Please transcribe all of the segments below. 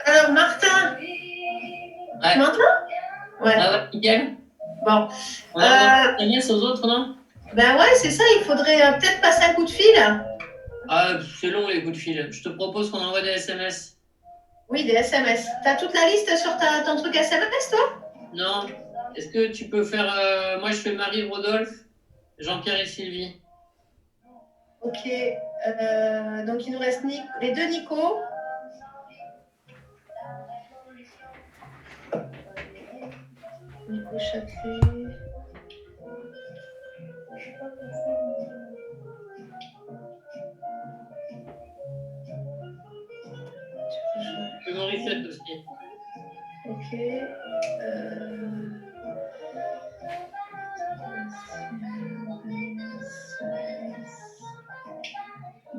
Alors, Martin, Ouais. tu m'entends? Ouais. Ah ouais, nickel. Bon. On envoie pas SMS aux autres, non? Ben ouais, c'est ça, il faudrait peut-être passer un coup de fil. Ah, c'est long les coups de fil. Je te propose qu'on envoie des SMS. Oui, des SMS. T'as toute la liste sur ton truc SMS, toi? Non? Est-ce que tu peux faire. Moi, je fais Marie, Rodolphe, Jean-Pierre et Sylvie. Ok. Donc, il nous reste les deux Nico. Nico Châtelet. Et Morissette aussi. Ok.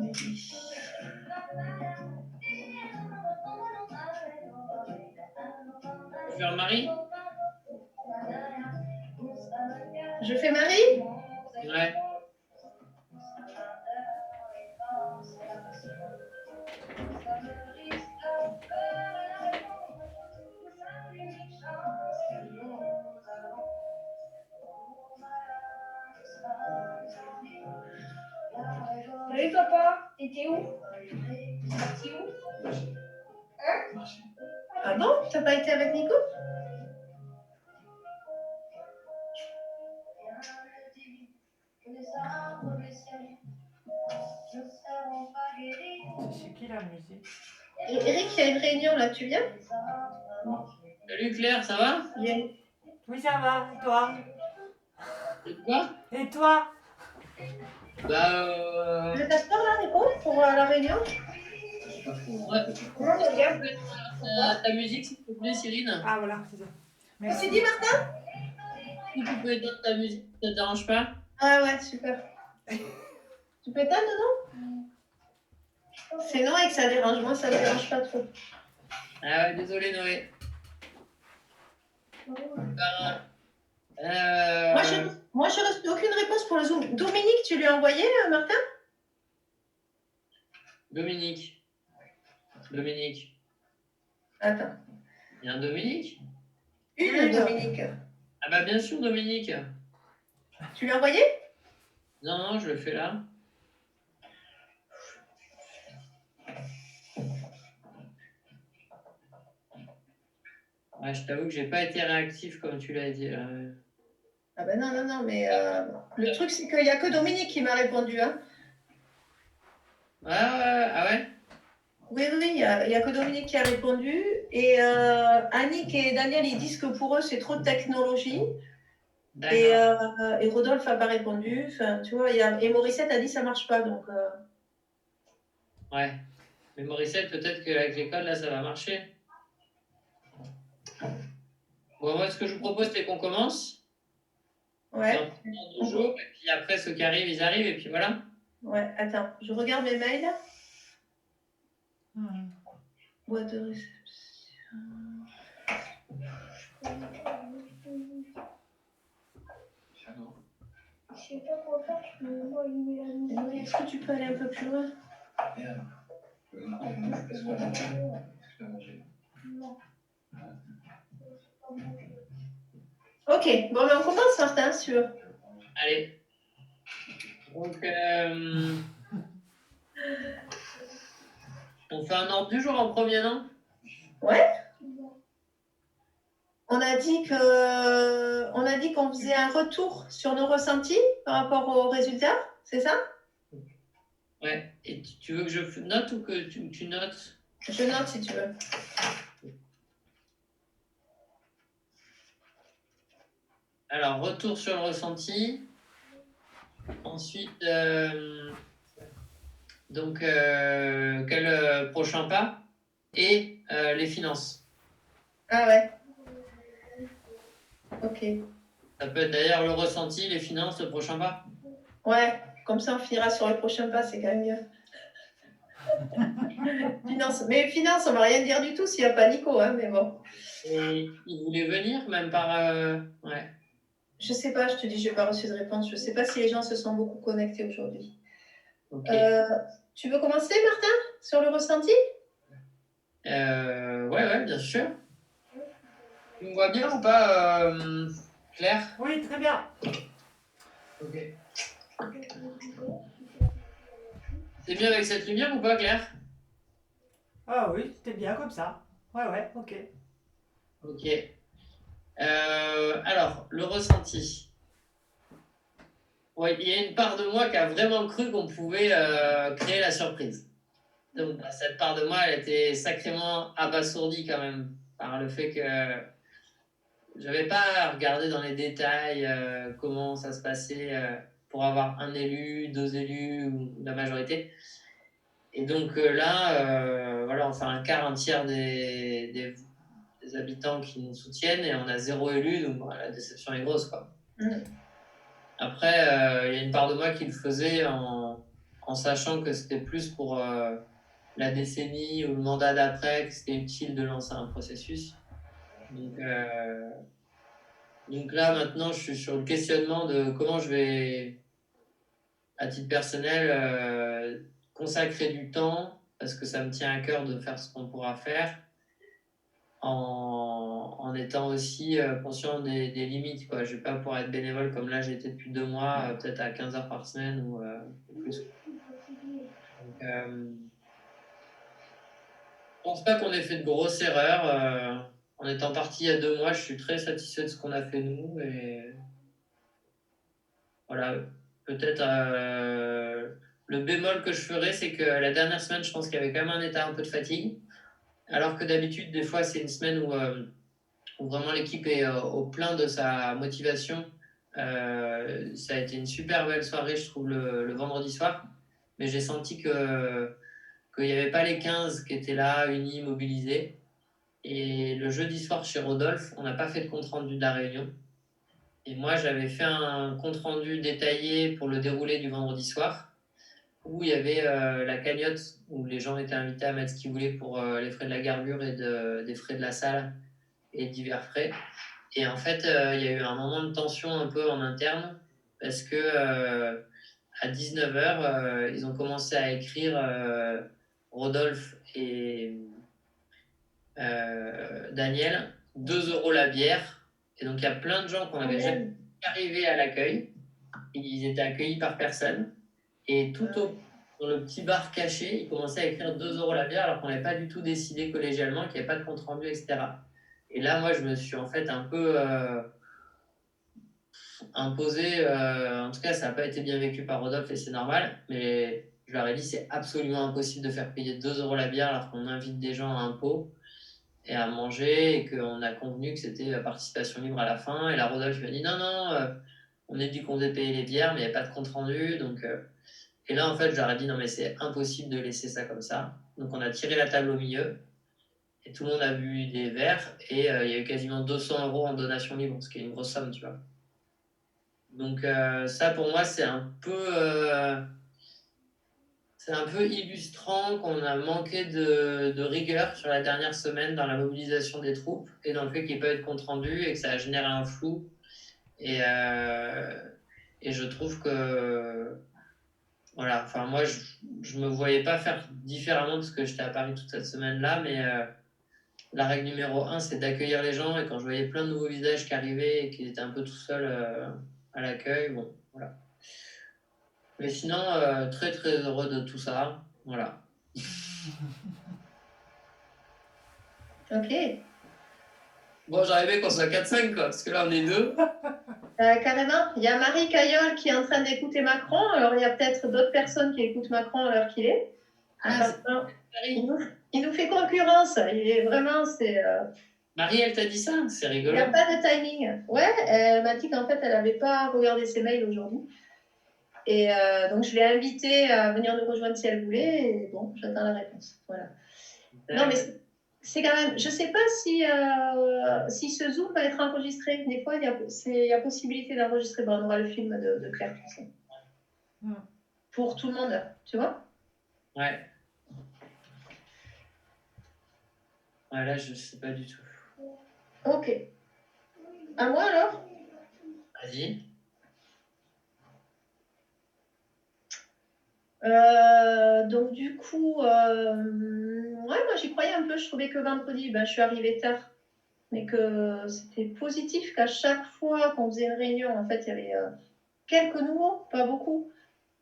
Tu veux faire Marie? Je fais Marie? Ouais. Salut papa, t'étais où? T'es où? Hein? Ah bon? T'as pas été avec Nico? C'est qui la musique? Eric, il y a une réunion là, tu viens? Salut Claire, ça va? Oui, ça va. Et toi? C'est quoi? Et toi? Bah, Vous êtes à ce là, Nico, pour la réunion? ouais. Comment Est-ce que tu regarde? peux éteindre ta musique, s'il te plaît, Cyrine? Ah, voilà, c'est ça. Qu'est-ce que tu Merci. dis, Martin? Si tu peux éteindre ta musique, ça te dérange pas? Ah ouais, super. Tu peux éteindre dedans? C'est Noé que ça dérange, moi ça me dérange pas trop. Ah ouais, désolé Noé. Ben, Moi je reçu aucune réponse pour le Zoom. Dominique, tu lui as envoyé, Martin? Dominique. Dominique. Attends. Il y a un Dominique? Une Dominique. Ah bah bien sûr Dominique. Tu lui as envoyé? Non, non, je le fais là. Ouais, je t'avoue que j'ai pas été réactif comme tu l'as dit. Ah ben non, non, non, mais le truc c'est qu'il n'y a que Dominique qui m'a répondu. Hein. Ouais, ouais, ah ouais? Oui, oui, il n'y a que Dominique qui a répondu. Et Annick et Daniel, ils disent que pour eux, c'est trop de technologie. Et Rodolphe n'a pas répondu. Enfin, tu vois, et Morissette a dit que ça ne marche pas. Donc, Ouais. Mais Morissette, peut-être qu'avec l'école, là, ça va marcher. Bon, moi, ce que je vous propose, c'est qu'on commence. Et ouais. on prend deux jours. Et puis après, ceux qui arrivent, ils arrivent. Et puis voilà. Ouais, attends, je regarde mes mails. Boîte de réception. Je sais pas quoi faire, je peux pas allumer la musique. Est-ce que tu peux aller un peu plus loin? Non. Ok, bon, mais on commence, Martin, si tu veux. Allez. Donc, on fait un ordre du jour en premier, non? Ouais. On a dit qu'on faisait un retour sur nos ressentis par rapport aux résultats, c'est ça? Ouais. Et tu veux que je note ou que tu notes? Je note si tu veux. Alors, retour sur le ressenti. Ensuite, donc, quel prochain pas? Et les finances. Ah ouais. Ok. Ça peut être d'ailleurs le ressenti, les finances, le prochain pas. Ouais, comme ça on finira sur le prochain pas, c'est quand même mieux. Finance. Mais finance, on va rien dire du tout s'il n'y a pas Nico, hein, mais bon. Et il voulait venir, même par. Ouais. Je sais pas, je te dis, je n'ai pas reçu de réponse. Je sais pas si les gens se sont beaucoup connectés aujourd'hui. Ok. Tu veux commencer, Martin? sur le ressenti? Ouais, bien sûr. Tu me vois bien ou pas, Claire? Oui, très bien. Ok. C'est mieux avec cette lumière ou pas, Claire? Ah oui, c'était bien comme ça. Ouais, ok. Ok. Alors, le ressenti. Ouais, il y a une part de moi qui a vraiment cru qu'on pouvait créer la surprise. Donc, bah, cette part de moi, elle était sacrément abasourdie quand même par le fait que j'avais pas regardé dans les détails comment ça se passait pour avoir un élu, deux élus ou la majorité. Et donc là, voilà, on fait un quart, un tiers des habitants qui nous soutiennent et on a 0 élu, donc bah, la déception est grosse, quoi. Après, il y a une part de moi qui le faisait en sachant que c'était plus pour la décennie ou le mandat d'après que c'était utile de lancer un processus. Donc là, maintenant, je suis sur le questionnement de comment je vais, à titre personnel, consacrer du temps, parce que ça me tient à cœur de faire ce qu'on pourra faire, en étant aussi conscient des limites, quoi. Je ne vais pas pouvoir être bénévole comme là, j'ai été depuis 2 mois, peut-être à 15 heures par semaine ou plus. Donc, je pense pas qu'on ait fait de grosses erreurs. En étant parti il y a 2 mois, je suis très satisfait de ce qu'on a fait nous. Et voilà, peut-être le bémol que je ferais, c'est que la dernière semaine, je pense qu'il y avait quand même un état un peu de fatigue. Alors que d'habitude, des fois, c'est une semaine où vraiment l'équipe est au plein de sa motivation. Ça a été une super belle soirée, je trouve, le vendredi soir. Mais j'ai senti qu'il n'y avait pas les 15 qui étaient là, unis, mobilisés. Et le jeudi soir chez Rodolphe, on n'a pas fait de compte-rendu de la réunion. Et moi, j'avais fait un compte-rendu détaillé pour le déroulé du vendredi soir, où il y avait la cagnotte, où les gens étaient invités à mettre ce qu'ils voulaient pour les frais de la garbure et des frais de la salle et divers frais. Et en fait, il y a eu un moment de tension un peu en interne, parce que à 19h, ils ont commencé à écrire Rodolphe et Daniel, 2 euros la bière. Et donc, il y a plein de gens qu'on avait jamais arrivé à l'accueil. Ils étaient accueillis par personne. Et tout dans le petit bar caché, ils commençaient à écrire 2 euros la bière alors qu'on n'avait pas du tout décidé collégialement, qu'il n'y avait pas de compte rendu, etc. Et là, moi, je me suis en fait un peu imposé. En tout cas, ça n'a pas été bien vécu par Rodolphe et c'est normal. Mais je leur ai dit, c'est absolument impossible de faire payer 2 euros la bière alors qu'on invite des gens à un pot et à manger et qu'on a convenu que c'était participation libre à la fin. Et la Rodolphe m'a dit non, on a dit qu'on devait payer les bières, mais il n'y a pas de compte rendu. Donc, et là, en fait, je leur ai dit non, mais c'est impossible de laisser ça comme ça. Donc, on a tiré la table au milieu et tout le monde a bu des verres et il y a eu quasiment 200 euros en donation libre, ce qui est une grosse somme, tu vois. Donc, ça pour moi, c'est un peu illustrant qu'on a manqué de rigueur sur la dernière semaine dans la mobilisation des troupes et dans le fait qu'il n'y ait pas eu de compte rendu et que ça a généré un flou. Et je trouve que, voilà, enfin moi, je me voyais pas faire différemment parce que j'étais à Paris toute cette semaine-là, mais la règle numéro 1, c'est d'accueillir les gens. Et quand je voyais plein de nouveaux visages qui arrivaient et qui étaient un peu tout seuls à l'accueil, bon, voilà. Mais sinon, très très heureux de tout ça. Voilà. Ok. Bon, j'arrivais qu'on soit 4-5, quoi, parce que là, on est 2. Carrément. Il y a Marie Caillol qui est en train d'écouter Macron. Alors, il y a peut-être d'autres personnes qui écoutent Macron à l'heure qu'il est. Ah, Il nous fait concurrence. Il est vraiment, Marie, elle t'a dit ça? C'est il rigolo. n'y a pas de timing. Ouais, elle m'a dit qu'en fait, elle n'avait pas regardé ses mails aujourd'hui. Et donc, je l'ai invitée à venir nous rejoindre si elle voulait. Et bon, j'attends la réponse. Voilà. Non, mais c'est quand même. Je ne sais pas si ce Zoom va être enregistré. Des fois, il y a possibilité d'enregistrer. Bon, on aura le film de Claire Français. Pour tout le monde, tu vois? Ouais. Ouais, là, je sais pas du tout. Ok. À moi alors? Vas-y. Donc du coup, moi j'y croyais un peu. Je trouvais que vendredi, je suis arrivée tard, mais que c'était positif qu'à chaque fois qu'on faisait une réunion, en fait, il y avait quelques nouveaux, pas beaucoup.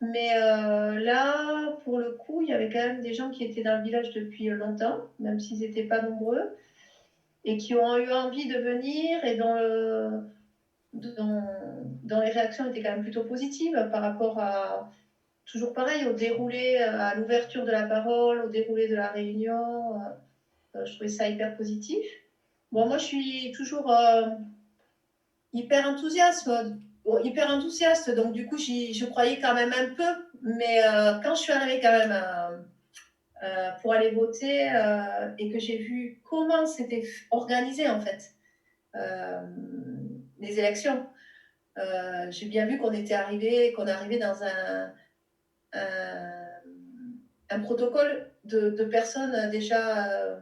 Mais là, pour le coup, il y avait quand même des gens qui étaient dans le village depuis longtemps, même s'ils n'étaient pas nombreux, et qui ont eu envie de venir et dont les réactions étaient quand même plutôt positives par rapport à, toujours pareil, au déroulé, à l'ouverture de la parole, au déroulé de la réunion. Je trouvais ça hyper positif. Bon, moi, je suis toujours hyper enthousiaste. Bon, hyper enthousiaste, donc du coup, je croyais quand même un peu. Mais quand je suis arrivée quand même pour aller voter et que j'ai vu comment c'était organisé, en fait, les élections, j'ai bien vu qu'on arrivait dans un, un protocole de personnes déjà.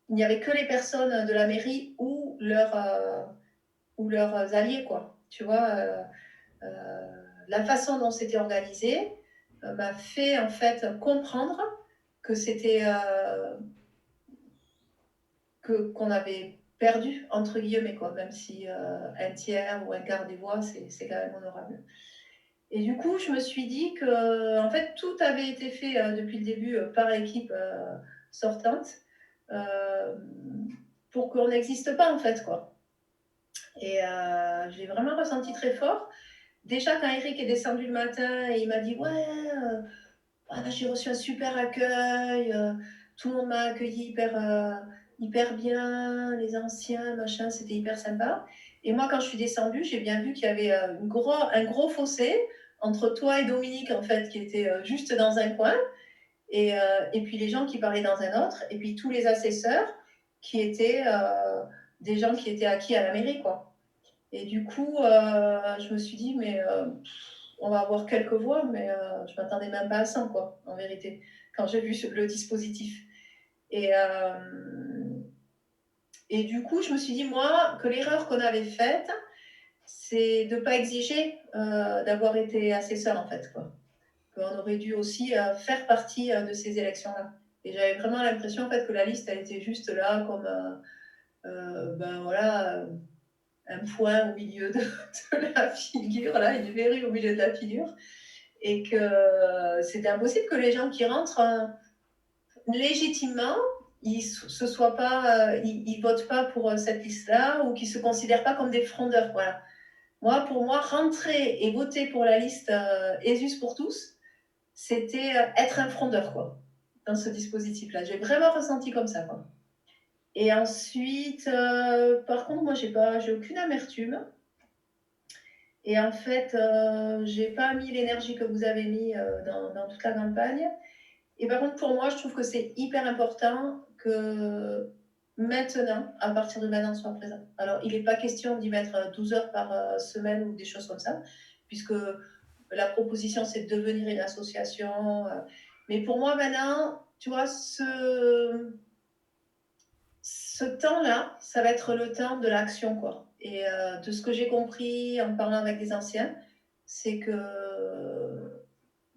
Il n'y avait que les personnes de la mairie ou leurs alliés, quoi. Tu vois, la façon dont c'était organisé m'a fait en fait comprendre que c'était qu'on avait perdu entre guillemets, quoi, même si un tiers ou un quart des voix c'est quand même honorable. Et du coup, je me suis dit que en fait tout avait été fait depuis le début par équipe sortante euh, pour qu'on n'existe pas en fait, quoi. Et j'ai vraiment ressenti très fort. Déjà, quand Eric est descendu le matin et il m'a dit ouais, j'ai reçu un super accueil, tout le monde m'a accueilli hyper bien, les anciens, machin, c'était hyper sympa. Et moi, quand je suis descendue, j'ai bien vu qu'il y avait un gros fossé entre toi et Dominique, en fait, qui était juste dans un coin, et puis les gens qui parlaient dans un autre, et puis tous les assesseurs qui étaient des gens qui étaient acquis à la mairie, quoi. Et du coup, je me suis dit, mais on va avoir quelques voix, mais je ne m'attendais même pas à 100, quoi, en vérité, quand j'ai vu le dispositif. Et, et du coup, je me suis dit, moi, que l'erreur qu'on avait faite, c'est de ne pas exiger d'avoir été assesseur, en fait, quoi. Qu'on aurait dû aussi faire partie de ces élections-là. Et j'avais vraiment l'impression, en fait, que la liste, elle était juste là, comme, voilà, un point au milieu de la figure, là, une verrue au milieu de la figure, et que c'était impossible que les gens qui rentrent légitimement, ils votent pas pour cette liste-là ou qu'ils se considèrent pas comme des frondeurs. Voilà. Moi, pour moi, rentrer et voter pour la liste ESUS pour tous, c'était être un frondeur, quoi, dans ce dispositif-là. J'ai vraiment ressenti comme ça, quoi. Et ensuite, par contre, moi, j'ai aucune amertume. Et en fait, j'ai pas mis l'énergie que vous avez mis dans toute la campagne. Et par contre, pour moi, je trouve que c'est hyper important que maintenant, à partir de maintenant, soit présent. Alors, il n'est pas question d'y mettre 12 heures par semaine ou des choses comme ça, puisque la proposition, c'est de devenir une association. Mais pour moi, maintenant, tu vois, ce temps-là, ça va être le temps de l'action, quoi. Et de ce que j'ai compris en parlant avec les anciens, c'est que,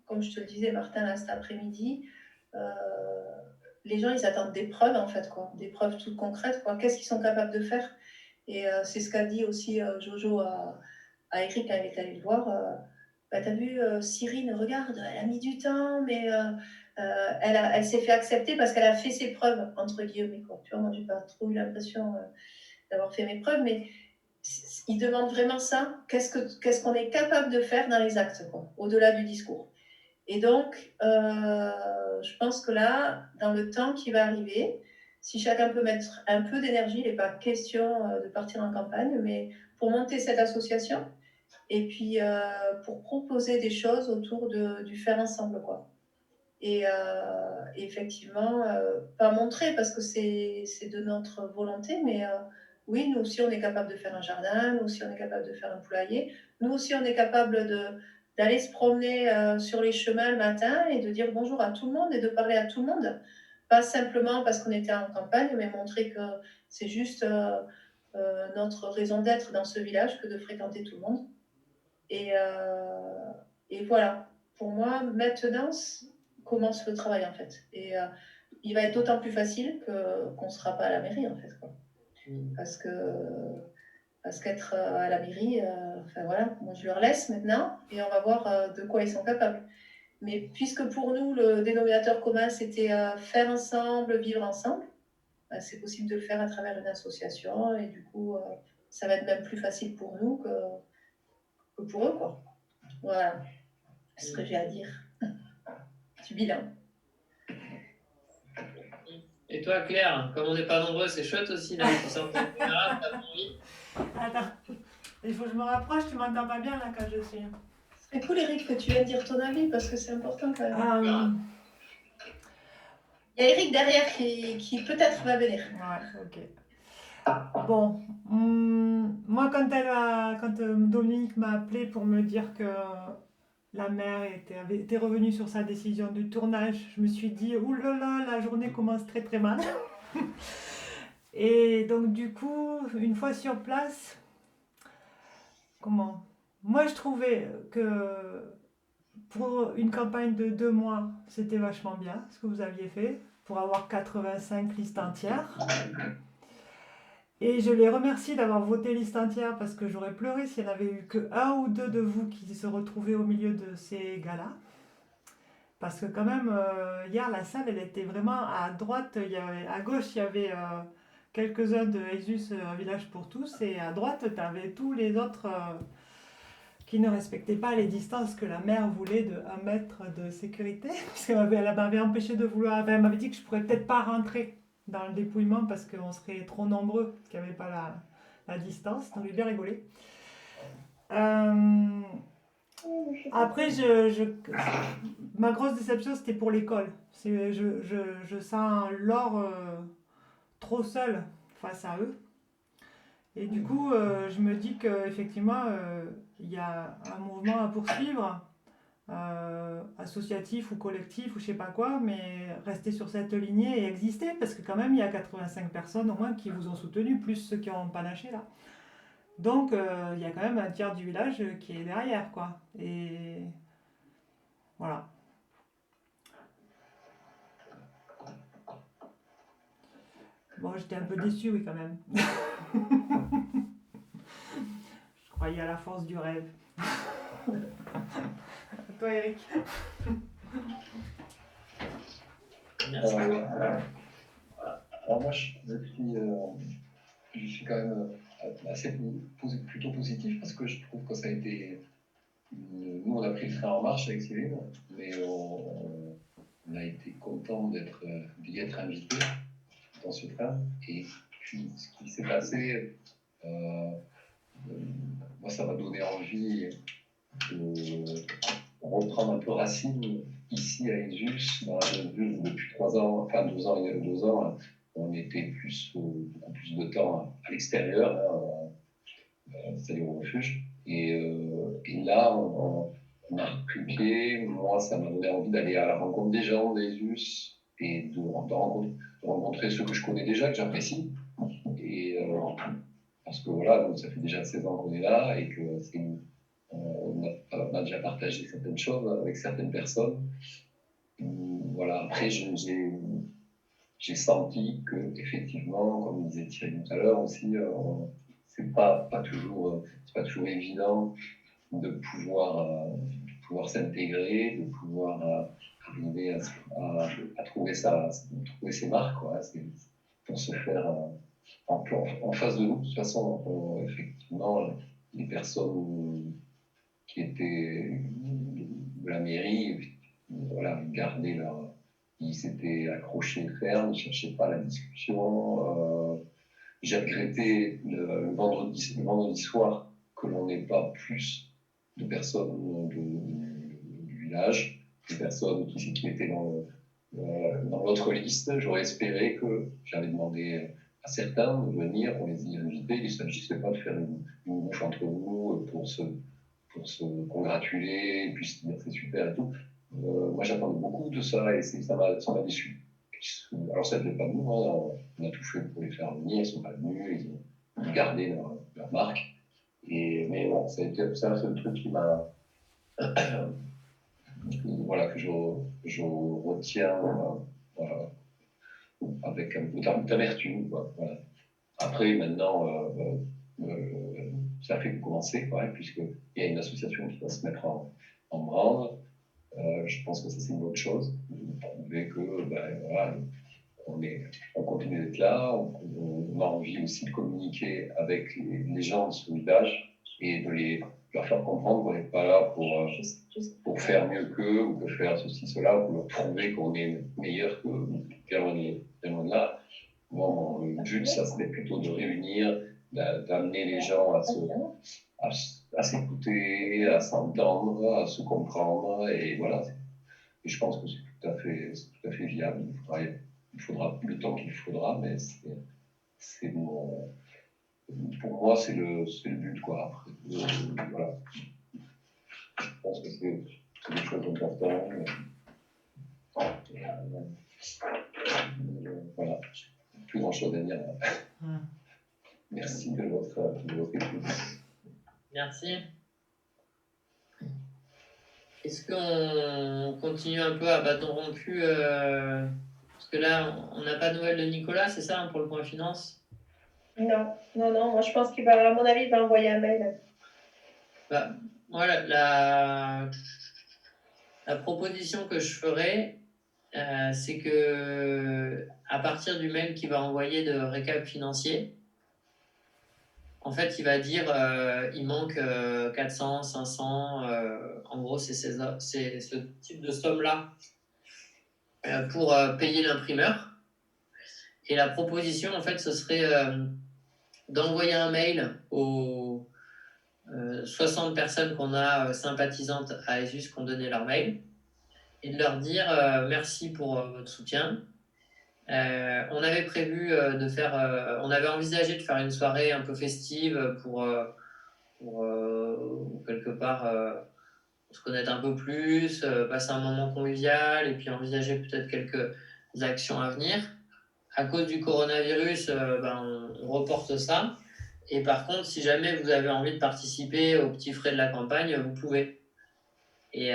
comme je te le disais, Martin, là, cet après-midi, euh, les gens, ils attendent des preuves, en fait, quoi. Des preuves toutes concrètes, quoi. Qu'est-ce qu'ils sont capables de faire? Et c'est ce qu'a dit aussi Jojo à Eric quand il est allé le voir. T'as vu, Cyrine, regarde, elle a mis du temps, mais elle s'est fait accepter parce qu'elle a fait ses preuves, entre guillemets, quoi. Tu vois, moi, j'ai pas trop eu l'impression d'avoir fait mes preuves, mais ils demandent vraiment ça. Qu'est-ce qu'on est capable de faire dans les actes, quoi, au-delà du discours. Et donc, je pense que là, dans le temps qui va arriver, si chacun peut mettre un peu d'énergie, il n'est pas question de partir en campagne, mais pour monter cette association et puis pour proposer des choses autour du faire ensemble, quoi. Et effectivement, pas montrer parce que c'est de notre volonté, mais oui, nous aussi on est capable de faire un jardin, nous aussi on est capable de faire un poulailler, nous aussi on est capable d'aller se promener sur les chemins le matin et de dire bonjour à tout le monde et de parler à tout le monde. Pas simplement parce qu'on était en campagne, mais montrer que c'est juste notre raison d'être dans ce village que de fréquenter tout le monde. Et, et voilà. pour moi, maintenant commence le travail en fait. Et il va être d'autant plus facile qu'on ne sera pas à la mairie en fait, quoi. Parce qu'être à la mairie, enfin voilà, moi je leur laisse maintenant et on va voir de quoi ils sont capables. Mais puisque pour nous, le dénominateur commun, c'était faire ensemble, vivre ensemble, c'est possible de le faire à travers une association et du coup, ça va être même plus facile pour nous que pour eux, quoi. Voilà ce que j'ai à dire du bilan. Et toi, Claire, comme on n'est pas nombreux, c'est chouette aussi là, tu sens que t'as envie. Attends, il faut que je me rapproche, tu m'entends pas bien là quand je suis. C'est cool, Eric, que tu viennes dire ton avis parce que c'est important quand même. Il y a Eric derrière qui peut-être va venir. Ouais, ok. Bon, moi quand Dominique m'a appelé pour me dire que la mère avait été revenue sur sa décision de tournage, je me suis dit, oulala, la journée commence très très mal. Et donc du coup, une fois sur place, moi je trouvais que pour une campagne de 2 mois, c'était vachement bien ce que vous aviez fait, pour avoir 85 listes entières. Et je les remercie d'avoir voté liste entière parce que j'aurais pleuré s'il n'y en avait eu que 1 ou 2 de vous qui se retrouvaient au milieu de ces gars-là. Parce que quand même, hier, la salle, elle était vraiment à droite. À gauche, il y avait quelques-uns de Jesus, un village pour tous. Et à droite, tu avais tous les autres qui ne respectaient pas les distances que la maire voulait de 1 mètre de sécurité. Parce qu'elle m'avait empêché de vouloir... Enfin, elle m'avait dit que je ne pourrais peut-être pas rentrer dans le dépouillement parce qu'on serait trop nombreux, qu'il n'y avait pas la distance. Donc j'ai bien rigolé. Après, ma grosse déception, c'était pour l'école. Je sens Laure trop seule face à eux. Et du coup, je me dis qu'effectivement, il y a un mouvement à poursuivre, associatif ou collectif ou je sais pas quoi, mais rester sur cette lignée et exister, parce que quand même, il y a 85 personnes au moins qui vous ont soutenu, plus ceux qui ont panaché là. Donc, il y a quand même un tiers du village qui est derrière, quoi. Et voilà. Bon, j'étais un peu déçue, oui, quand même. Je croyais à la force du rêve. Toi, Eric. Merci. Alors moi, je suis quand même plutôt positif parce que je trouve que ça a été... Nous, on a pris le train en marche avec Céline, mais on a été content d'y être invité dans ce train. Et puis, ce qui s'est passé, moi, ça m'a donné envie de reprendre un peu racine ici à Ezus, dans la mesure où depuis 2 ans, on était beaucoup plus de temps à l'extérieur, c'est-à-dire au refuge. Et là, on a repris pied. Moi, ça m'a donné envie d'aller à la rencontre des gens d'Ezus et de rencontrer ceux que je connais déjà, que j'apprécie. Et parce que voilà, donc, ça fait déjà 16 ans qu'on est là et que on a déjà partagé certaines choses avec certaines personnes. Voilà, après, j'ai senti que, effectivement, comme disait Thierry tout à l'heure aussi, c'est pas toujours évident de pouvoir s'intégrer, de pouvoir arriver à trouver ses marques, quoi. C'est pour se faire en face de nous. De toute façon, effectivement, les personnes qui étaient de la mairie, voilà, ils s'étaient accrochés fermes, ils ne cherchaient pas la discussion. J'ai regretté le vendredi soir que l'on n'ait pas plus de personnes du village, des personnes qui étaient dans l'autre liste. J'aurais espéré que j'avais demandé à certains de venir, on les y invitait. Il ne s'agissait pas de faire une bouche entre nous pour se congratuler, puis se dire c'est super et tout. Moi j'attendais beaucoup de ça et ça m'a déçu. Alors ça ne fait pas de nous, hein. On a tout fait pour les faire venir, ils ne sont pas venus, ils ont gardé leur marque. Mais bon, ça a été ça, c'est le truc qui m'a voilà, que je retiens voilà, avec un peu d'amertume, quoi. Voilà. Après, maintenant, ça fait que commencer, quoi, puisqu'il y a une association qui va se mettre en branle. Je pense que ça, c'est une bonne chose. De prouver que, ben, voilà, on continue d'être là, on a envie aussi de communiquer avec les gens de ce village et de leur faire comprendre qu'on n'est pas là pour faire mieux qu'eux ou que faire ceci, cela, ou pour leur prouver qu'on est meilleur qu'eux, bien loin de là. Bon, le but, ça serait plutôt de réunir, d'amener les gens à s'écouter, à s'entendre, à se comprendre, et voilà. Et je pense que c'est tout à fait viable. Il faudra le temps qu'il faudra, mais pour moi, c'est le but, quoi. Après, voilà. Je pense que c'est des choses importantes. Voilà. Plus grand chose à dire. Merci de votre écoute. Merci. Est-ce qu'on continue un peu à bâton rompu parce que là, on n'a pas de nouvelles de Nicolas, c'est ça, hein, pour le point finance? Non, moi je pense qu'il va, à mon avis, il va envoyer un mail. Bah, voilà, la proposition que je ferais, c'est que à partir du mail qu'il va envoyer de récap financier, en fait, il va dire il manque 400, 500, en gros, c'est ce type de somme-là pour payer l'imprimeur. Et la proposition, en fait, ce serait d'envoyer un mail aux 60 personnes qu'on a sympathisantes à ESUS qui ont donné leur mail et de leur dire merci pour votre soutien. On avait prévu on avait envisagé de faire une soirée un peu festive pour quelque part se connaître un peu plus, passer un moment convivial et puis envisager peut-être quelques actions à venir. À cause du coronavirus, on reporte ça. Et par contre, si jamais vous avez envie de participer aux petits frais de la campagne, vous pouvez. Et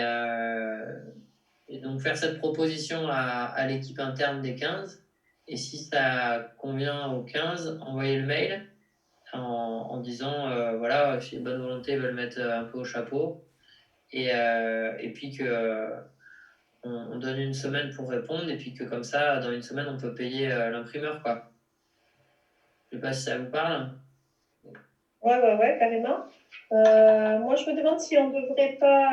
donc faire cette proposition à l'équipe interne des 15. Et si ça convient aux 15, envoyez le mail en disant voilà, si les bonnes volontés veulent mettre un peu au chapeau. Et puis que on donne une semaine pour répondre. Et puis que comme ça, dans une semaine, on peut payer l'imprimeur, quoi. Je sais pas si ça vous parle. Ouais, carrément. Moi, je me demande si on ne devrait pas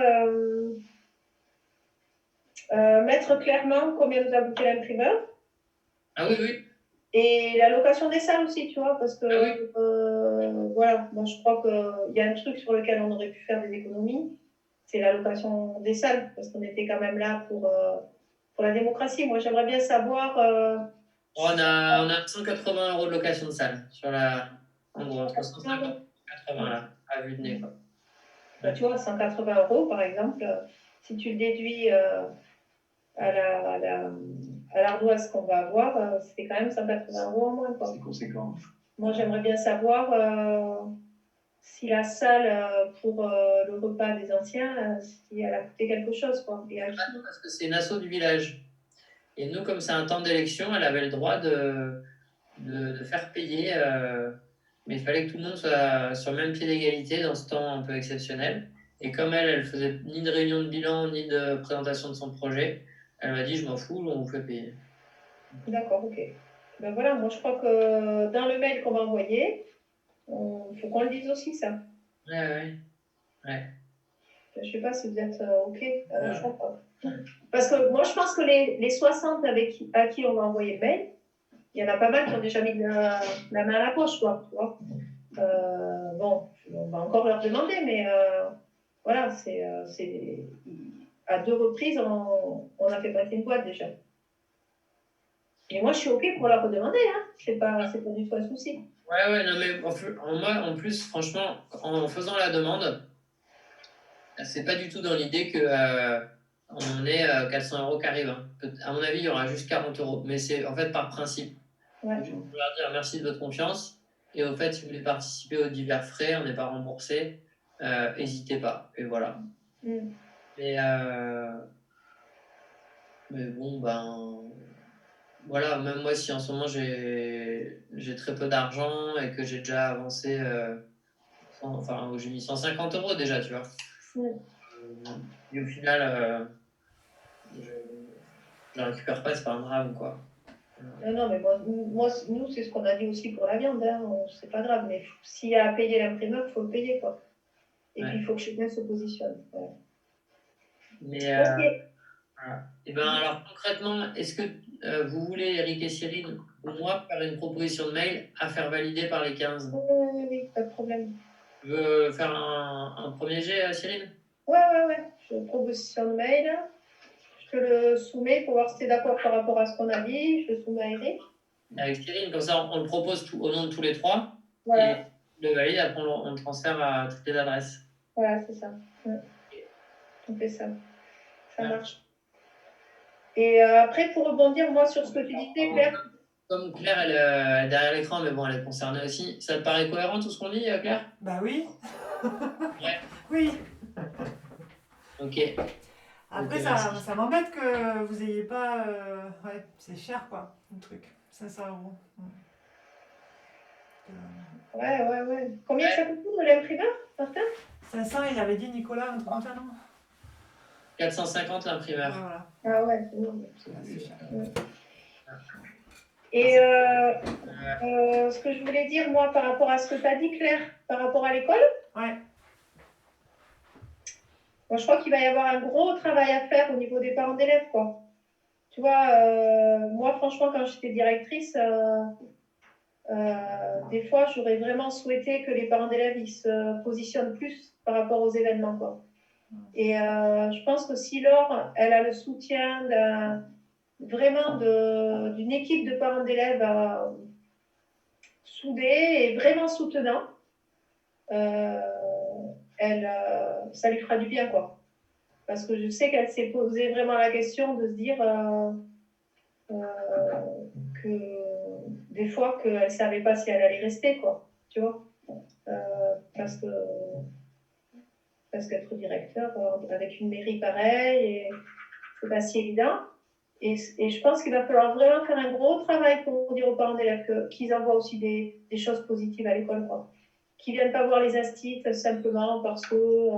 mettre clairement combien nous a coûté l'imprimeur. Ah oui. Et la location des salles aussi, tu vois, parce que voilà, moi je crois qu'il y a un truc sur lequel on aurait pu faire des économies, c'est la location des salles, parce qu'on était quand même là pour la démocratie. Moi j'aimerais bien savoir. On a 180 € de location de salle en gros, entre 150 et 180 là, à vue de nez, quoi. Bah, tu vois, 180 € par exemple, si tu le déduis à l'ardoise qu'on va avoir, c'est quand même 180 € en moins, quoi. C'est conséquent. Moi, j'aimerais bien savoir si la salle pour le repas des anciens, si elle a coûté quelque chose, quoi. Et à qui. Parce que c'est une asso du village. Et nous, comme c'est un temps d'élection, elle avait le droit de faire payer, mais il fallait que tout le monde soit sur le même pied d'égalité dans ce temps un peu exceptionnel. Et comme elle faisait ni de réunion de bilan, ni de présentation de son projet, elle m'a dit je m'en fous, on vous fait payer. D'accord, ok. Ben voilà, moi je crois que dans le mail qu'on va envoyer, il faut qu'on le dise aussi, ça. Ouais. Je ne sais pas si vous êtes ok. Je crois pas. Parce que moi je pense que les 60 à qui on va envoyer le mail, il y en a pas mal qui ont déjà mis la main à la poche, quoi. Tu vois. Bon, on va encore leur demander, mais voilà, c'est à 2 reprises, on a fait passer une boîte déjà. Et moi, je suis OK pour leur redemander, hein. C'est pas du tout un souci. Ouais, non, mais moi, en plus, franchement, en faisant la demande, c'est pas du tout dans l'idée que on ait 400 € qui arrivent, hein. À mon avis, il y aura juste 40 €, mais c'est en fait par principe. Ouais. Je peux leur dire merci de votre confiance. Et au fait, si vous voulez participer aux divers frais, on n'est pas remboursé, n'hésitez pas. Et voilà. Mais, mais bon, ben voilà, même moi, si en ce moment j'ai très peu d'argent et que j'ai déjà avancé, enfin, j'ai mis 150 € déjà, tu vois. Et au final, je la récupère pas, c'est pas un drame, quoi. Non, mais nous, c'est ce qu'on a dit aussi pour la viande. Hein. C'est pas grave, mais s'il y a à payer l'imprimeur, il faut le payer, quoi. Et Ouais. puis, il faut que chacun se positionne. Voilà. Mais, Ok. voilà. Et ben alors concrètement, est-ce que vous voulez, Eric et Cyril, ou moi, faire une proposition de mail à faire valider par les 15? Oui, pas de problème. Tu veux faire un premier jet, Cyril? Ouais. Je proposition de mail. Je te le soumets pour voir si tu es d'accord par rapport à ce qu'on a dit. Je le soumets à Eric. Avec Cyril, comme ça on le propose au nom de tous les trois. Voilà. Et le valide, après on le transfère à toutes les adresses. Voilà, c'est ça. Ouais. On fait ça. Ça Ouais. marche. Et après, pour rebondir, moi, sur ce que tu disais, Claire. Comme Claire, elle est derrière l'écran, mais bon, elle est concernée aussi. Ça te paraît cohérent tout ce qu'on dit, Claire? Bah oui. Ouais. Oui. Ok. Après, Ok, ça m'embête que vous ayez pas. Ouais, c'est cher quoi, le truc. 500 €. Ouais. Combien ça coûte de l'imprimeur, Martin? 500, il avait dit Nicolas, un truc comme ça, non? 450 Ouais, l'imprimeur. voilà. Ah ouais, c'est bon. C'est cher. Et ce que je voulais dire, moi, par rapport à ce que tu as dit, Claire, par rapport à l'école, Ouais. moi, je crois qu'il va y avoir un gros travail à faire au niveau des parents d'élèves, quoi. Tu vois, moi, franchement, quand j'étais directrice, des fois, j'aurais vraiment souhaité que les parents d'élèves ils se positionnent plus par rapport aux événements, quoi. Et je pense que si Laure, elle a le soutien vraiment d'une équipe de parents d'élèves soudée et vraiment soutenant, ça lui fera du bien, quoi. Parce que je sais qu'elle s'est posé vraiment la question de se dire que des fois qu'elle ne savait pas si elle allait rester, quoi. Tu vois, parce qu'être directeur avec une mairie pareille, c'est pas si évident. Et je pense qu'il va falloir vraiment faire un gros travail pour dire aux parents d'élèves qu'ils envoient aussi des choses positives à l'école, quoi. Qu'ils ne viennent pas voir les instits simplement parce que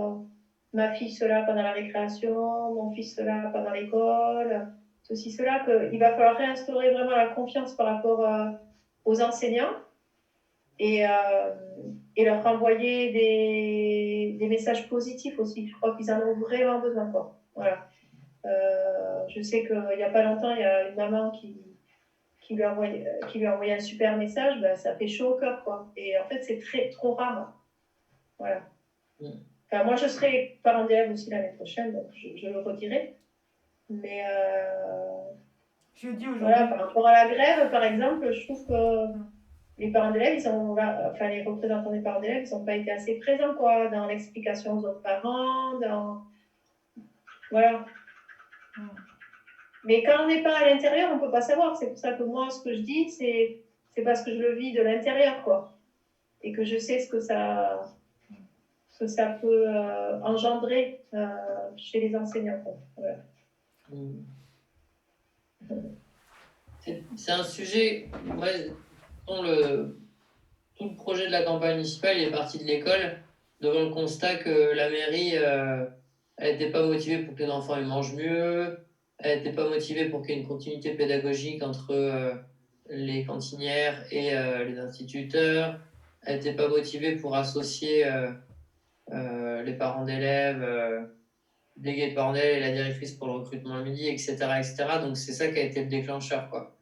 ma fille cela pendant la récréation, mon fils cela pendant l'école, ceci, cela, qu'il va falloir réinstaurer vraiment la confiance par rapport aux enseignants et leur renvoyer des messages positifs aussi. Je crois qu'ils en ont vraiment besoin, quoi. Voilà. Je sais qu'il n'y a pas longtemps, il y a une maman qui lui a envoyé un super message, ben, ça fait chaud au cœur, quoi. Et en fait, c'est trop rare. Voilà. Enfin, moi, je serai parent d'élève aussi l'année prochaine, donc je le redirai. Mais Je dis aujourd'hui. voilà, par rapport à la grève, par exemple, je trouve que les parents d'élèves, les représentants des parents d'élèves, ils n'ont pas été assez présents, quoi, dans l'explication aux autres parents, voilà. Mais quand on n'est pas à l'intérieur, on ne peut pas savoir. C'est pour ça que moi, ce que je dis, c'est parce que je le vis de l'intérieur, quoi. Et que je sais ce que ça peut engendrer chez les enseignants, quoi. Voilà. C'est un sujet, ouais, tout le projet de la campagne municipale est parti de l'école devant le constat que la mairie elle n'était pas motivée pour que les enfants ils mangent mieux, elle n'était pas motivée pour qu'il y ait une continuité pédagogique entre les cantinières et les instituteurs, elle n'était pas motivée pour associer les parents d'élèves, délégués de parents d'élèves et la directrice pour le recrutement à midi, etc., etc. Donc c'est ça qui a été le déclencheur, quoi.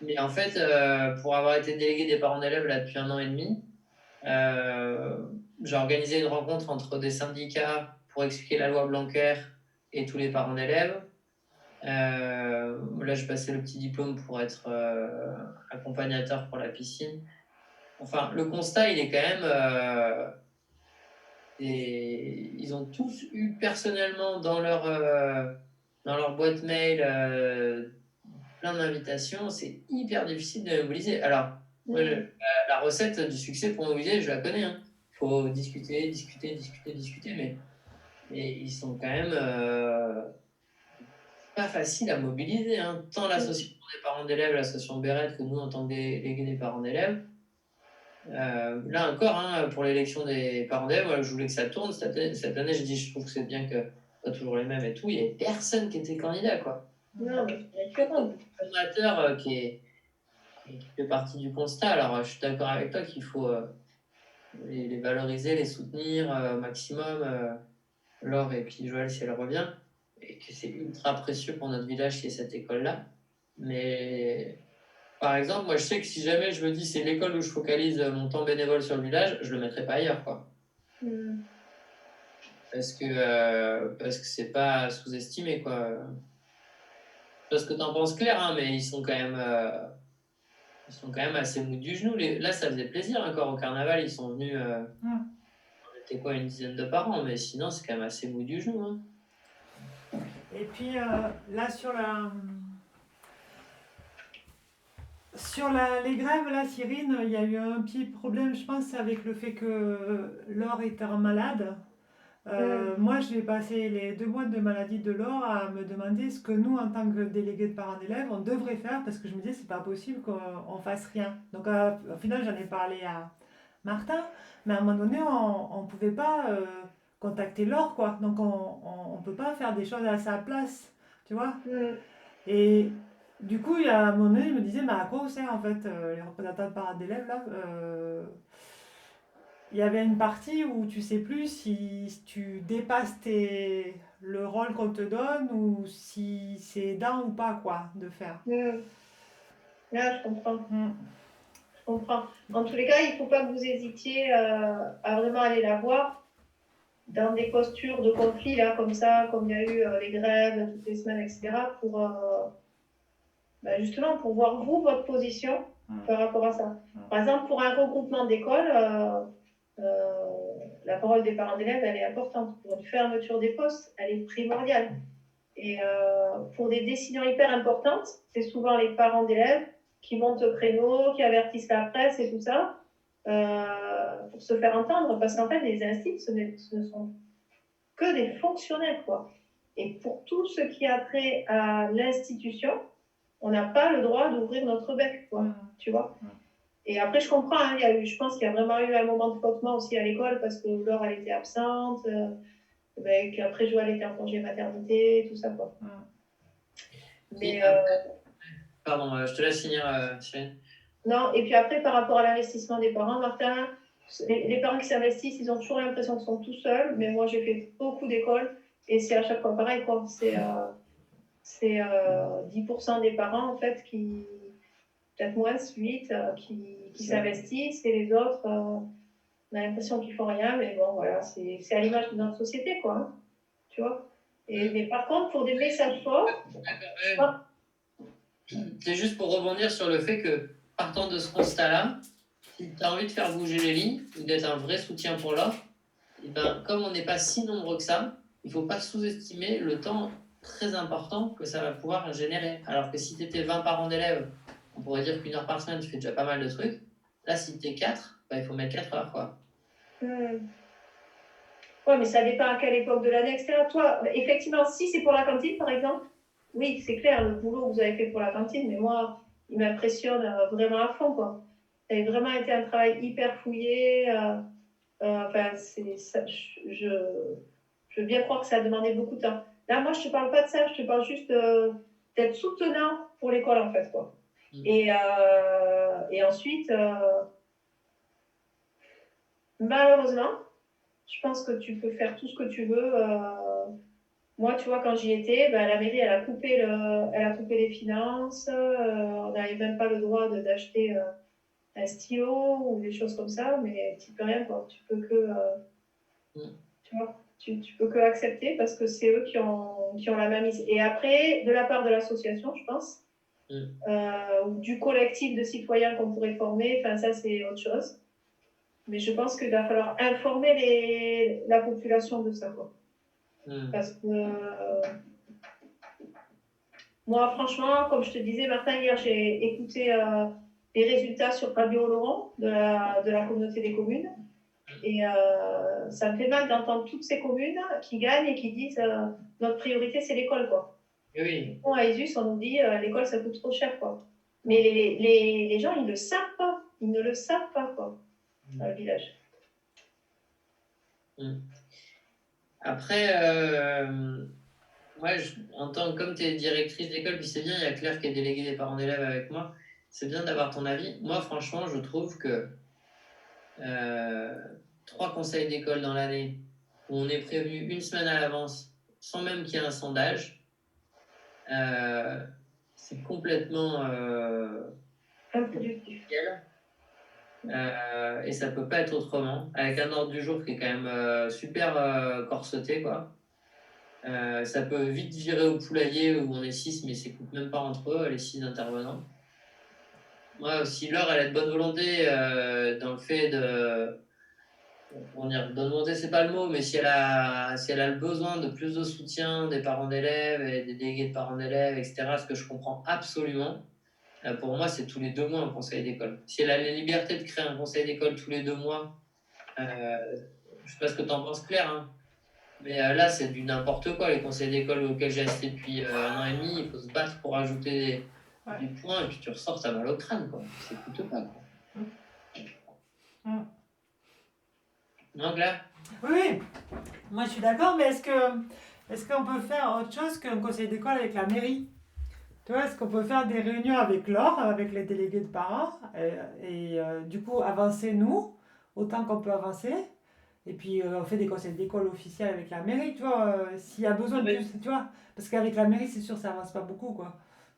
Mais en fait, pour avoir été délégué des parents d'élèves là depuis 1 an et demi, j'ai organisé une rencontre entre des syndicats pour expliquer la loi Blanquer et tous les parents d'élèves. Là, je passais le petit diplôme pour être accompagnateur pour la piscine. Enfin, le constat, il est quand même... ils ont tous eu personnellement dans leur boîte mail plein d'invitations. C'est hyper difficile de mobiliser. Alors, moi, la recette du succès pour mobiliser, je la connais. Il faut discuter, mais mais ils sont quand même pas faciles à mobiliser, hein. Tant l'association des parents d'élèves, l'association Bérette, que nous en tant que délégués des parents d'élèves. Là encore, hein, pour l'élection des parents d'élèves, moi, je voulais que ça tourne. Cette année, je dis, je trouve que c'est bien que pas toujours les mêmes et tout. Il n'y avait personne qui était candidat, quoi. Non, mais c'est récurrent. Un formateur qui fait partie du constat. Alors, je suis d'accord avec toi qu'il faut les valoriser, les soutenir au maximum. Laure et puis Joël, si elle revient, et que c'est ultra précieux pour notre village qu'il y ait cette école-là. Mais par exemple, moi je sais que si jamais je me dis c'est l'école où je focalise mon temps bénévole sur le village, je le mettrai pas ailleurs, quoi. Parce que c'est pas sous-estimé, quoi. Je sais pas ce que t'en penses, Claire, hein, mais ils sont quand même assez mous du genou. Là, ça faisait plaisir encore au carnaval, ils sont venus. On était quoi, une dizaine de parents, mais sinon c'est quand même assez mou du genou, hein. Et puis là les grèves, là, Cyrine, il y a eu un petit problème, je pense, avec le fait que Laure était malade. Moi, j'ai passé les 2 mois de maladie de Laure à me demander ce que nous, en tant que délégués de parents d'élèves, on devrait faire parce que je me disais, c'est pas possible qu'on fasse rien. Donc, au final, j'en ai parlé à Martin, mais à un moment donné, on pouvait pas contacter Laure, quoi. Donc, on peut pas faire des choses à sa place, tu vois. Et du coup, il y a un moment donné, il me disait, mais à quoi on sert en fait les représentants de parents d'élèves là il y avait une partie où tu sais plus si tu dépasses le rôle qu'on te donne ou si c'est aidant ou pas, quoi, de faire. Là, je comprends. Mm. Je comprends. En tous les cas, il ne faut pas que vous hésitiez à vraiment aller la voir dans des postures de conflit, là, comme ça, comme il y a eu les grèves toutes les semaines, etc., pour justement pour voir vous, votre position par rapport à ça. Par exemple, pour un regroupement d'écoles, la parole des parents d'élèves, elle est importante. Pour une fermeture des postes, elle est primordiale. Et pour des décisions hyper importantes, c'est souvent les parents d'élèves qui montent au créneau, qui avertissent la presse et tout ça, pour se faire entendre. Parce qu'en fait, les instituts, ce ne sont que des fonctionnaires, quoi. Et pour tout ce qui a trait à l'institution, on n'a pas le droit d'ouvrir notre bec, quoi, tu vois. Et après, je comprends, hein, je pense qu'il y a vraiment eu un moment de flottement aussi à l'école parce que Laure, elle était absente, qu'après Joël était en congé maternité, tout ça, quoi. Mais, pardon, je te laisse finir, Cyrine. Non, et puis après, par rapport à l'investissement des parents, Martin, les parents qui s'investissent, ils ont toujours l'impression qu'ils sont tout seuls, mais moi, j'ai fait beaucoup d'écoles et c'est à chaque fois pareil, quoi. C'est 10% des parents, en fait, peut-être moins, 8, qui s'investissent, et les autres, on a l'impression qu'ils font rien, mais bon, voilà, c'est à l'image de notre société, quoi, hein, tu vois. Mais par contre, pour des messages forts... C'est juste pour rebondir sur le fait que, partant de ce constat-là, si tu as envie de faire bouger les lignes ou d'être un vrai soutien pour l'offre, et ben, comme on n'est pas si nombreux que ça, il ne faut pas sous-estimer le temps très important que ça va pouvoir générer. Alors que si tu étais 20 parents d'élèves, on pourrait dire qu'une heure par semaine, tu fais déjà pas mal de trucs. Là, si tu es 4, ben, il faut mettre 4 heures, quoi. Ouais, mais ça dépend à quelle époque de l'année, etc. Toi, effectivement, si c'est pour la cantine, par exemple, oui, c'est clair, le boulot que vous avez fait pour la cantine, mais moi, il m'impressionne vraiment à fond, quoi. Ça a vraiment été un travail hyper fouillé. Enfin, je veux bien croire que ça a demandé beaucoup de temps. Là, moi, je ne te parle pas de ça, je te parle juste d'être soutenant pour l'école, en fait, quoi. Et ensuite, malheureusement, je pense que tu peux faire tout ce que tu veux. Moi, tu vois, quand j'y étais, la mairie, elle a coupé les finances. On n'avait même pas le droit d'acheter un stylo ou des choses comme ça, mais tu peux rien, quoi. Tu peux que, tu vois, tu peux que accepter parce que c'est eux qui ont la main mise. Et après, de la part de l'association, je pense, ou du collectif de citoyens qu'on pourrait former, enfin ça, c'est autre chose. Mais je pense qu'il va falloir informer la population de ça, quoi. Parce que moi, franchement, comme je te disais, Martin, hier, j'ai écouté les résultats sur Radio Laurent de la communauté des communes. Et ça me fait mal d'entendre toutes ces communes qui gagnent et qui disent notre priorité, c'est l'école, quoi. Et oui. Bon, à Isus, on nous dit l'école, ça coûte trop cher, quoi. Mais les gens, ils ne le savent pas. Ils ne le savent pas, quoi, dans le village. Après, moi, en tant comme tu es directrice d'école, puis c'est bien, il y a Claire qui est déléguée des parents d'élèves avec moi, c'est bien d'avoir ton avis. Moi, franchement, je trouve que 3 conseils d'école dans l'année, où on est prévenu une semaine à l'avance, sans même qu'il y ait un sondage, c'est complètement Improductif. et ça peut pas être autrement, avec un ordre du jour qui est quand même super corseté, quoi. Ça peut vite virer au poulailler où on est 6, mais c'est même pas entre eux, les 6 intervenants. Moi, si Laure, elle a de bonne volonté dans le fait de. Comment dire, bonne volonté, c'est pas le mot, mais si elle a le besoin de plus de soutien des parents d'élèves et des délégués de parents d'élèves, etc., ce que je comprends absolument, pour moi, c'est tous les 2 mois un conseil d'école. Si elle a la liberté de créer un conseil d'école tous les 2 mois, je sais pas ce que tu en penses, Claire, hein, mais là, c'est du n'importe quoi, les conseils d'école auxquels j'ai assisté depuis 1 an et demi. Il faut se battre pour ajouter des points et puis tu ressors, ça mal au crâne, quoi. Ça coûte pas, quoi. Non, Claire? Oui, moi je suis d'accord, mais est-ce qu'on peut faire autre chose qu'un conseil d'école avec la mairie? Tu vois, est-ce qu'on peut faire des réunions avec Laure, avec les délégués de parents, du coup avancer nous, autant qu'on peut avancer, et puis on fait des conseils d'école officiels avec la mairie, tu vois, s'il y a besoin de Oui. plus, tu vois, parce qu'avec la mairie, c'est sûr, ça avance pas beaucoup, quoi.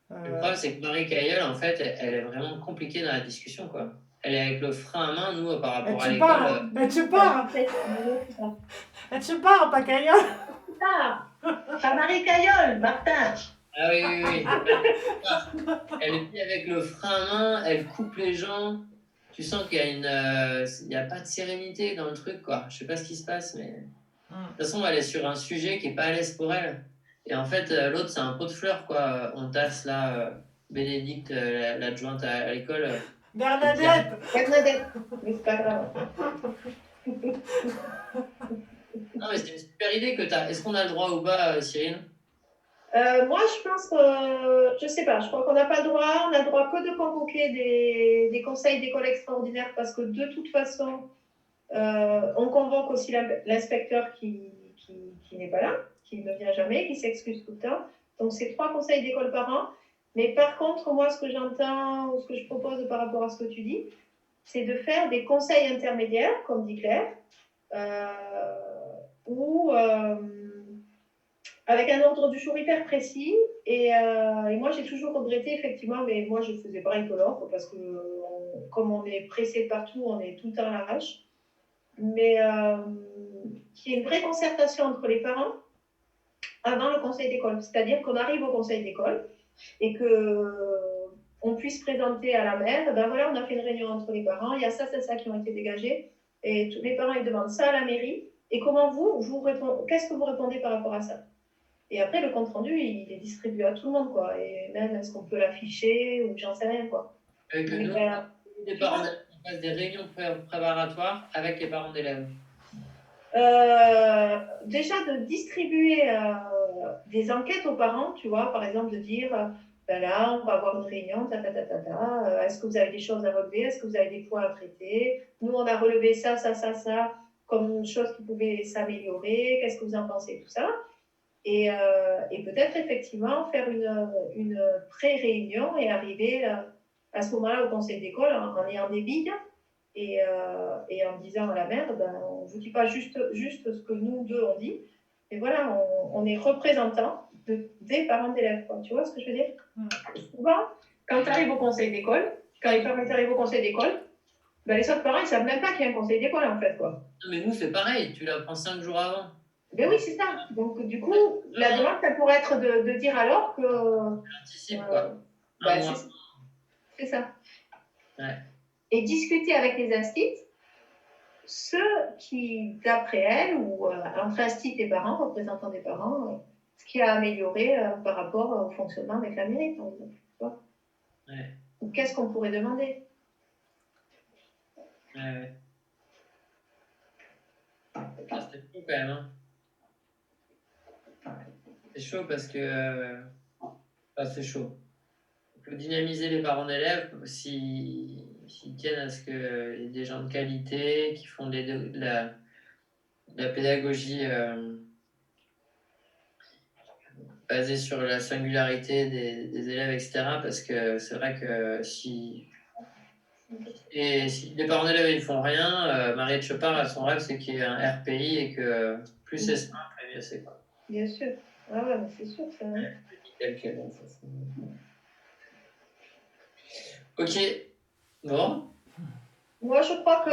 Le problème, c'est que Marie Cailleul, en fait, elle est vraiment compliquée dans la discussion, quoi. Elle est avec le frein à main, nous, par rapport à tu l'école. pars, tu pars, tu pars, pas Caillol. Ah, Marie Caillol, Martin. Ah oui, oui, oui. Elle est avec le frein à main, elle coupe les gens. Tu sens qu'il y a il y a pas de sérénité dans le truc, quoi. Je sais pas ce qui se passe, mais de toute façon, elle est sur un sujet qui est pas à l'aise pour elle. Et en fait, l'autre, c'est un pot de fleurs, quoi. On tasse là, Bénédicte, l'adjointe à l'école. Bernadette. Bernadette, mais c'est pas grave. Non, mais c'est une super idée que tu as. Est-ce qu'on a le droit ou pas, Cyril? Moi, je pense je sais pas, je crois qu'on n'a pas le droit. On a le droit que de convoquer des conseils d'école extraordinaires parce que de toute façon, on convoque aussi l'inspecteur qui n'est pas là, qui ne vient jamais, qui s'excuse tout le temps. Donc, c'est 3 conseils d'école par an. Mais par contre, moi, ce que j'entends ou ce que je propose par rapport à ce que tu dis, c'est de faire des conseils intermédiaires, comme dit Claire, ou avec un ordre du jour hyper précis. Et moi, j'ai toujours regretté, effectivement, mais moi, je faisais pareil que l'autre, parce que comme on est pressé de partout, on est tout le temps à l'arrache. Mais qu'il y ait une vraie concertation entre les parents avant le conseil d'école. C'est-à-dire qu'on arrive au conseil d'école et qu'on puisse présenter à la mère, ben voilà, on a fait une réunion entre les parents, il y a ça qui ont été dégagés, et tous les parents, ils demandent ça à la mairie. Et comment vous répondez, qu'est-ce que vous répondez par rapport à ça? Et après, le compte-rendu, il est distribué à tout le monde, quoi. Et même, est-ce qu'on peut l'afficher ou j'en sais rien, quoi. Avec nous, des parents d'élèves, on fasse des réunions préparatoires avec les parents d'élèves. Déjà, de distribuer des enquêtes aux parents, tu vois, par exemple, de dire, ben là, on va avoir une réunion, est-ce que vous avez des choses à relever? Est-ce que vous avez des points à traiter? Nous, on a relevé ça, comme une chose qui pouvait s'améliorer. Qu'est-ce que vous en pensez? Tout ça. Et peut-être effectivement faire une pré-réunion et arriver à ce moment-là au conseil d'école en ayant des billes et en disant à la mère, ben, on ne vous dit pas juste ce que nous deux on dit, mais voilà, on est représentant des parents d'élèves. Tu vois ce que je veux dire? Souvent, quand tu arrives au conseil d'école, quand les parents arrivent au conseil d'école, ben, les autres parents, ils ne savent même pas qu'il y a un conseil d'école en fait. Quoi. Non, mais nous, c'est pareil, tu l'apprends 5 jours avant. Ben oui, c'est ça. Donc, du coup, la demande, ça pourrait être de dire alors que. Anticipe, quoi. Ben, c'est ça. Ouais. Et discuter avec les instituts, ceux qui, d'après elles, ou entre instituts et parents, représentants des parents, ce qui a amélioré par rapport au fonctionnement avec la mairie, par exemple. Ouais. Ou qu'est-ce qu'on pourrait demander? Ouais. quand même. Hein. C'est chaud parce que. C'est chaud. On peut dynamiser les parents d'élèves s'ils tiennent à ce qu'il y ait des gens de qualité qui font de la pédagogie basée sur la singularité des élèves, etc. Parce que c'est vrai que si les parents d'élèves ils font rien, Mariette Chopard, son rêve, c'est qu'il y ait un RPI et que plus c'est simple, mieux c'est quoi. Bien sûr. Ah ouais, mais c'est sûr ça. Hein. Tel quel, donc, ça, ok. Bon. Moi, je crois que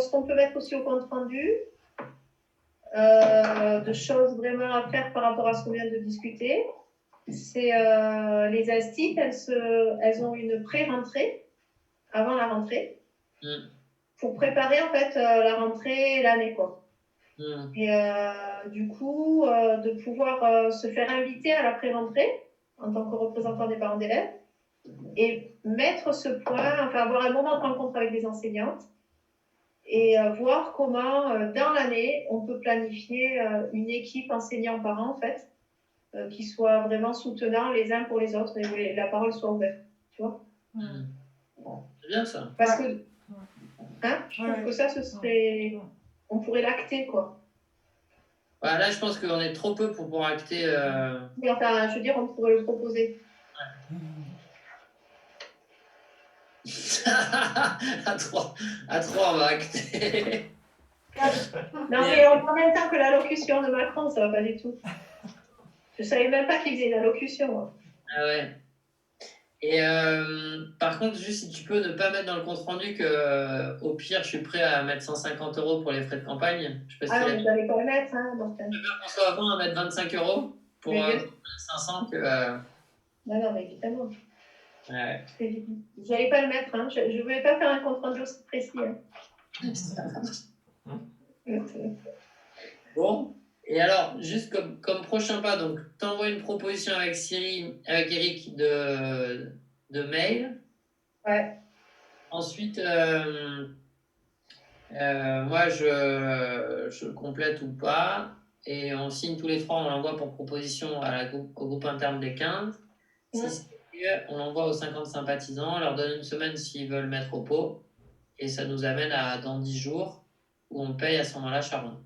ce qu'on peut mettre aussi au compte rendu, de choses vraiment à faire par rapport à ce qu'on vient de discuter, c'est les instituts, elles ont une pré-rentrée avant la rentrée pour préparer en fait la rentrée et l'année quoi. Et du coup, de pouvoir se faire inviter à la pré-rentrée en tant que représentant des parents d'élèves et mettre ce point, enfin avoir un moment de rencontre avec les enseignantes et voir comment dans l'année on peut planifier une équipe enseignant-parent en fait qui soit vraiment soutenant les uns pour les autres et où la parole soit ouverte, tu vois. C'est bien ça. Parce que je trouve que ça ce serait, on pourrait l'acter quoi. Bah, là, je pense qu'on est trop peu pour pouvoir acter. Mais enfin, je veux dire, on pourrait le proposer. à 3, on va acter. Non, mais en même temps que l'allocution de Macron, ça va pas du tout. Je savais même pas qu'il faisait une allocution. Moi. Ah ouais. Et par contre, juste si tu peux ne pas mettre dans le compte rendu que au pire, je suis prêt à mettre 150 € pour les frais de campagne. Je sais pas Ah si non, mais j'allais pas le mettre. Hein, donc, je préfère qu'on soit avant à mettre 25 € pour 500 que. Non, mais évidemment. Ouais. J'allais pas le mettre. Hein. Je ne voulais pas faire un compte rendu aussi précis. Hein. Bon. Et alors, juste comme prochain pas, donc t'envoies une proposition avec Eric de mail. Ouais. Ensuite, moi je complète ou pas, et on signe tous les trois, on l'envoie pour proposition au groupe interne des 15. Si c'est mieux, on l'envoie aux 50 sympathisants, on leur donne une semaine s'ils veulent mettre au pot, et ça nous amène à dans 10 jours où on paye à ce moment-là Charon.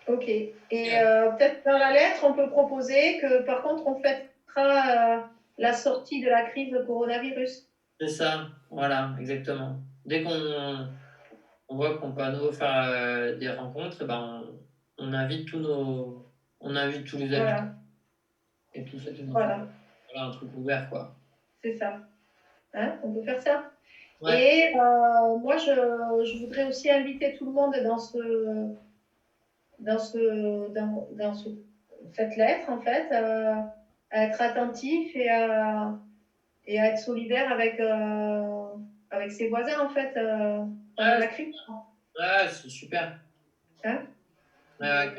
Ok. Et peut-être dans la lettre, on peut proposer que par contre, on fêtera la sortie de la crise de coronavirus. C'est ça, voilà, exactement. Dès qu'on voit qu'on peut à nouveau faire des rencontres, ben, on invite tous les habitants. Voilà. Et puis faites une Voilà, un truc ouvert, quoi. c'est ça. Hein, on peut faire ça. Ouais. Et moi, je voudrais aussi inviter tout le monde dans cette lettre, en fait, à être attentif et à être solidaire avec ses voisins, en fait, pendant la crise. Ouais, c'est super. Hein? Ouais.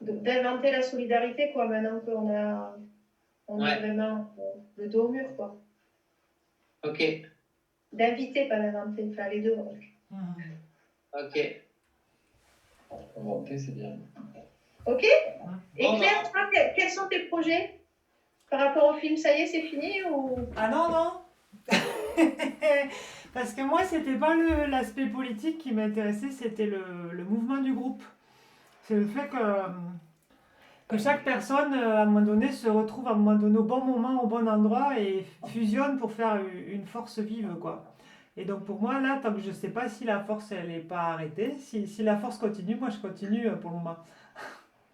D'inventer la solidarité, quoi, maintenant qu'on est vraiment le dos au mur, quoi. Ok. D'inviter, pas d'inventer, enfin les deux. Ok. Inventer, c'est bien. Ok. Et Claire, toi, quels sont tes projets par rapport au film? Ça y est, c'est fini ou... Ah non. Parce que moi, c'était pas l'aspect politique qui m'intéressait, c'était le mouvement du groupe. C'est le fait que chaque personne, à un moment donné, se retrouve à un moment donné au bon moment, au bon endroit et fusionne pour faire une force vive, quoi. Et donc pour moi, là, tant que je ne sais pas si la force, elle n'est pas arrêtée, si la force continue, moi, je continue pour le moment.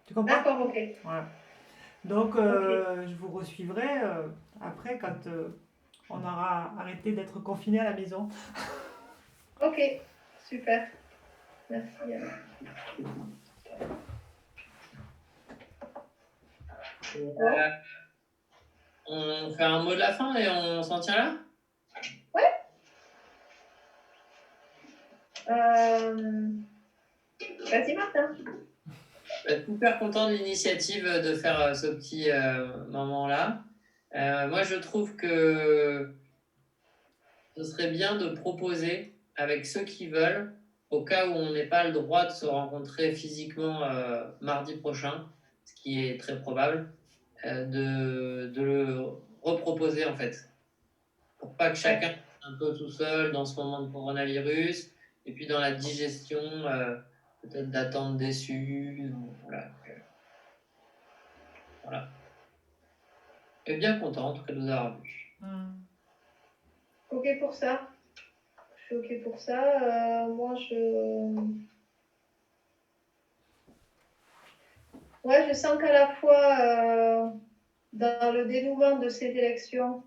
Tu comprends? D'accord, ok. Voilà. Donc, je vous resuivrai après quand on aura arrêté d'être confiné à la maison. Ok, super. Merci. On fait un mot de la fin et on s'en tient là? Ouais. Vas-y, Martin. Super content de l'initiative de faire ce petit moment-là. Moi, je trouve que ce serait bien de proposer avec ceux qui veulent au cas où on n'ait pas le droit de se rencontrer physiquement mardi prochain, ce qui est très probable, de le reproposer en fait, pour pas que chacun reste un peu tout seul dans ce moment de coronavirus, et puis dans la digestion, peut-être d'attentes déçues, voilà. Et bien content en tout cas de vous avoir vu. Ok pour ça. Je suis ok pour ça. Moi, je sens qu'à la fois dans le dénouement de cette élection,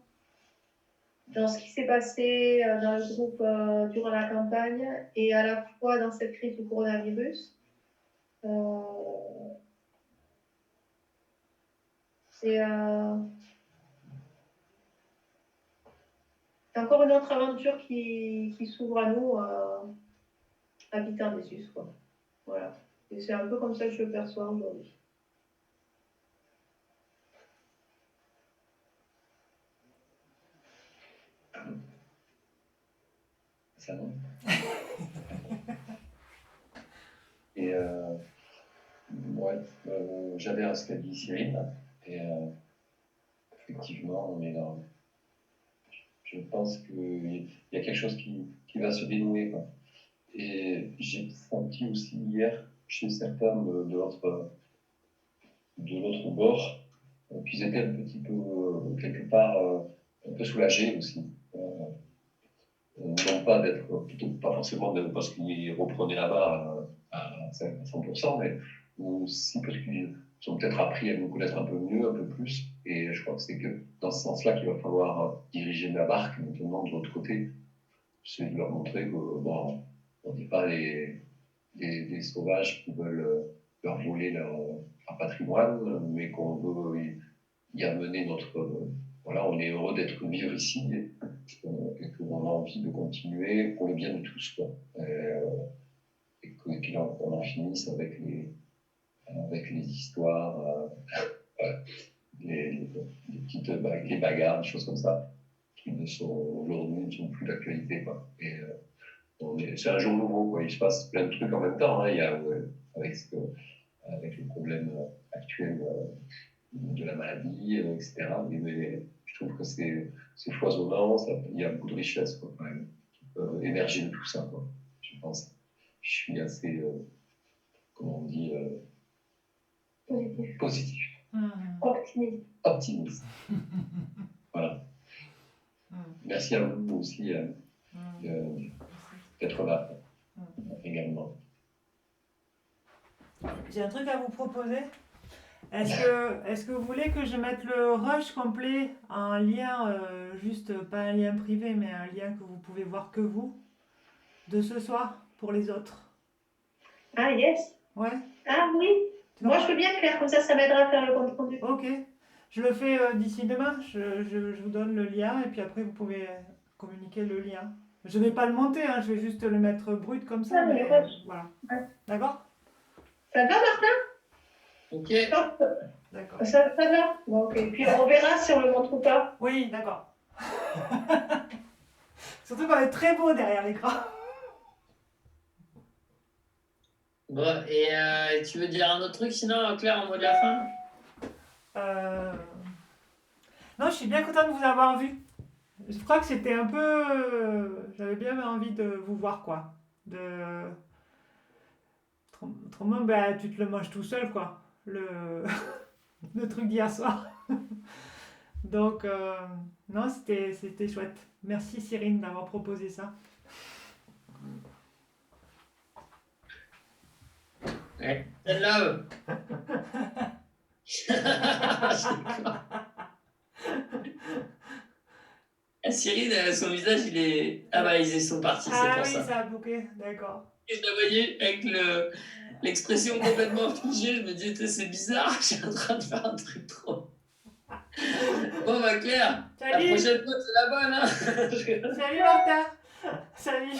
dans ce qui s'est passé dans le groupe durant la campagne, et à la fois dans cette crise du coronavirus, c'est encore une autre aventure qui s'ouvre à nous, habitants des US, quoi. Voilà. Et c'est un peu comme ça que je le perçois aujourd'hui. Ça non. Et ouais, j'adhère à ce qu'a dit Cyril. Et effectivement, on est dans. Je pense qu'il y a quelque chose qui va se dénouer, quoi. Et j'ai senti aussi hier chez certains de l'autre bord qu'ils étaient un petit peu, quelque part, un peu soulagés aussi. Non pas d'être, plutôt pas forcément parce qu'ils reprenaient la barre à 100%, mais aussi parce qu'ils ont peut-être appris à nous connaître un peu mieux, un peu plus. Et je crois que c'est que dans ce sens-là qu'il va falloir diriger la barque maintenant de l'autre côté. C'est de leur montrer que bon, on n'est pas des sauvages qui veulent leur voler leur patrimoine, mais qu'on veut y amener notre. Voilà, on est heureux d'être vivre ici et qu'on a envie de continuer pour le bien de tous, quoi. Et qu'on en finisse avec les histoires, les petites les bagarres, des choses comme ça, qui ne sont aujourd'hui ne sont plus d'actualité, quoi. Et c'est un jour nouveau, quoi. Il se passe plein de trucs en même temps. Hein. Il y a, avec les problèmes actuels de la maladie, etc. Mais je trouve que c'est foisonnant, il y a beaucoup de richesses, quoi, quand même, qui peuvent émerger de tout ça, quoi. Je pense. Je suis assez, comment on dit, positif. Optimiste. Voilà. Merci à vous aussi d'être là également. J'ai un truc à vous proposer. Est-ce que vous voulez que je mette le rush complet en lien, juste pas un lien privé, mais un lien que vous pouvez voir que vous, de ce soir pour les autres? Ah, yes. Ouais. Ah, oui. Moi, je veux bien Claire, comme ça m'aidera à faire le compte rendu. Ok. Je le fais d'ici demain. Je vous donne le lien et puis après vous pouvez communiquer le lien. Je vais pas le monter, hein, je vais juste le mettre brut comme ça. Ah, mais ouais. voilà. Ouais. D'accord? Ça va, Martin? Ok. D'accord. Ça va? Bon, ok. Puis on verra si on le montre ou pas. Oui, d'accord. Surtout qu'on est très beau derrière l'écran. Bon, et tu veux dire un autre truc sinon, Claire, en mot de la fin? Non, je suis bien contente de vous avoir vu. Je crois que c'était un peu. J'avais bien envie de vous voir, quoi. Autrement, bah, tu te le manges tout seul, quoi. Le truc d'hier soir. Donc, non, c'était chouette. Merci Cyrine d'avoir proposé ça. Ouais. Celle-là. Cyrine, son visage, il est. Ah bah, ils sont partis, c'est pour oui, ça. ça a bloqué, d'accord. Et je la voyais avec l'expression complètement figée, je me disais, c'est bizarre, je suis en train de faire un truc trop. Bon, bah, Claire, Salut. la prochaine fois, c'est la bonne, hein. Salut Martha. Salut.